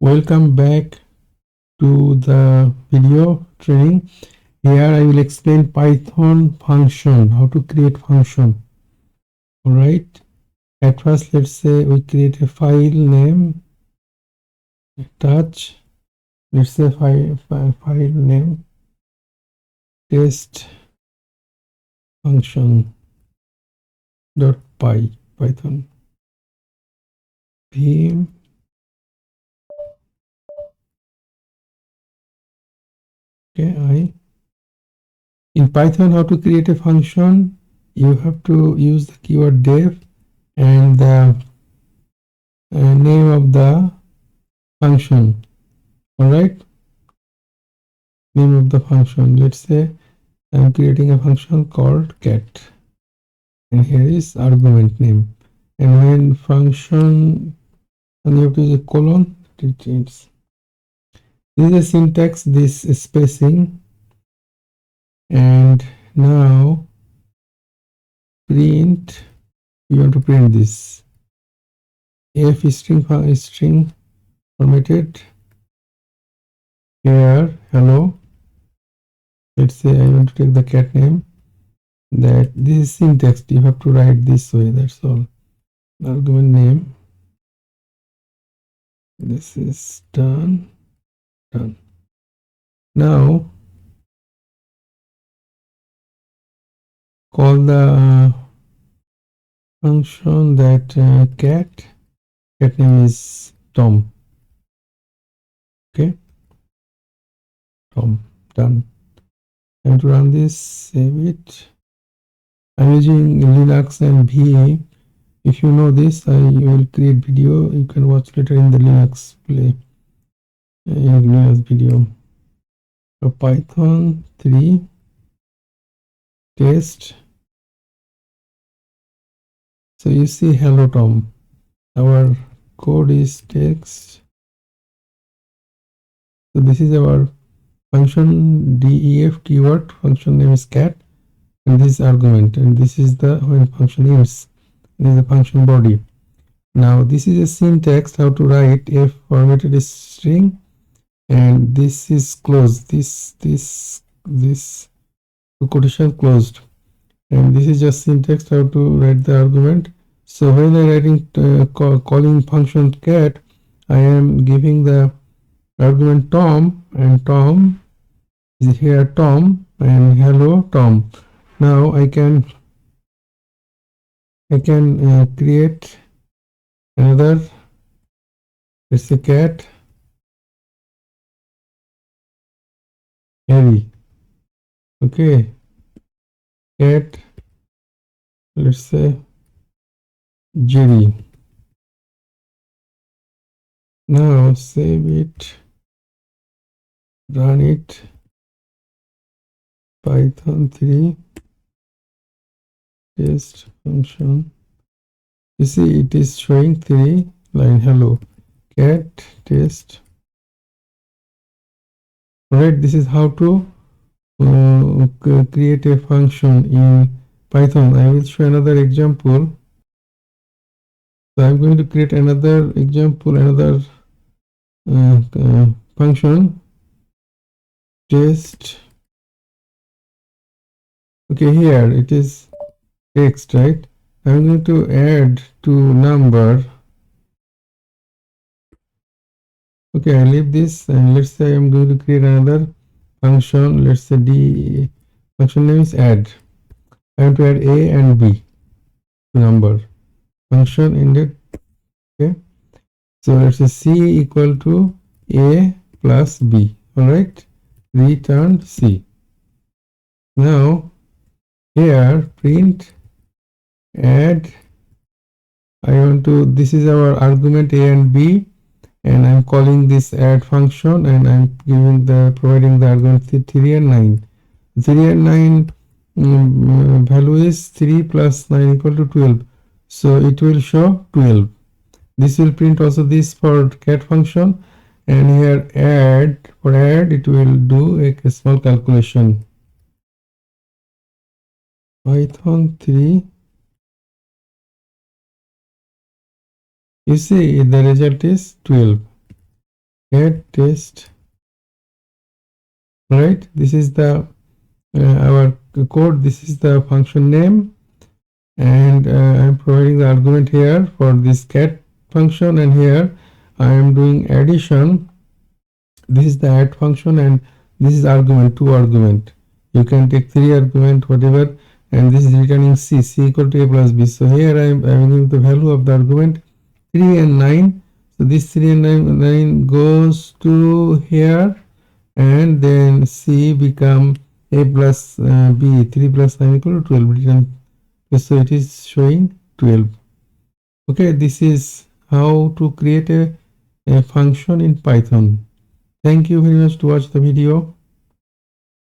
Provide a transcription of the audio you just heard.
Welcome back to the video training. Here I will explain Python function, how to create function. All right. At first, let's say we create a file name, touch. Let's say file name test function dot py Python vim. Okay, in Python, how to create a function, you have to use the keyword def and the name of the function. All right, name of the function. Let's say I'm creating a function called cat, and here is argument name. And when function, and you have to use a colon to change. This is a syntax, this is spacing, and now print. We want to print this f string formatted. Here hello. Let's say I want to take the cat name. That this is syntax, you have to write this way, that's all. Argument name, this is done. Now call the function that cat name is Tom. Okay, Tom. Done. I have to run this, save it. I'm using Linux and VE. If you know this, I will create video. You can watch later in the Linux play. Linux video. So Python 3 test. So you see hello Tom. Our code is text. So this is our function def keyword. Function name is cat, and this is argument, and this is the when function ends. This is the function body. Now this is a syntax how to write f formatted string, and this is closed. This quotation closed, and this is just syntax how to write the argument. So when I writing calling function cat, I am giving the argument Tom, and Tom is here Tom, and hello Tom. Now I can create another, let's say cat Harry. Okay, cat, let's say Jerry. Now save it, run it. Python 3 test function. You see it is showing 3 line hello cat test. Alright, this is how to create a function in Python. I will show another example. So I'm going to create another example, another function test. Okay, here it is text, right? I'm going to add to number. Okay, I leave this, and let's say I'm going to create another function. Let's say d function name is add. I have to add a and b to number. Function ended. Okay, so let's say c equal to a plus b. All right, return c. Now here print add. I want to, this is our argument a and b, and I'm calling this add function, and I'm giving the providing the argument 3 and 9. 3 and 9 value is 3 plus 9 equal to 12, so it will show 12. This will print also this for cat function, and here add, for add it will do a small calculation. Python 3. You see the result is 12. get test. Right, this is the our code. This is the function name, and I'm providing the argument here for this get function, and here I am doing addition. This is the add function, and this is argument, two argument. You can take three argument, whatever, and this is returning c equal to a plus b. So here I am giving the value of the argument 3 and 9. So this 3 and 9 goes to here, and then c become a plus b. 3 plus 9 equal to 12 written. So it is showing 12. Okay, this is how to create a function in Python. Thank you very much to watch the video.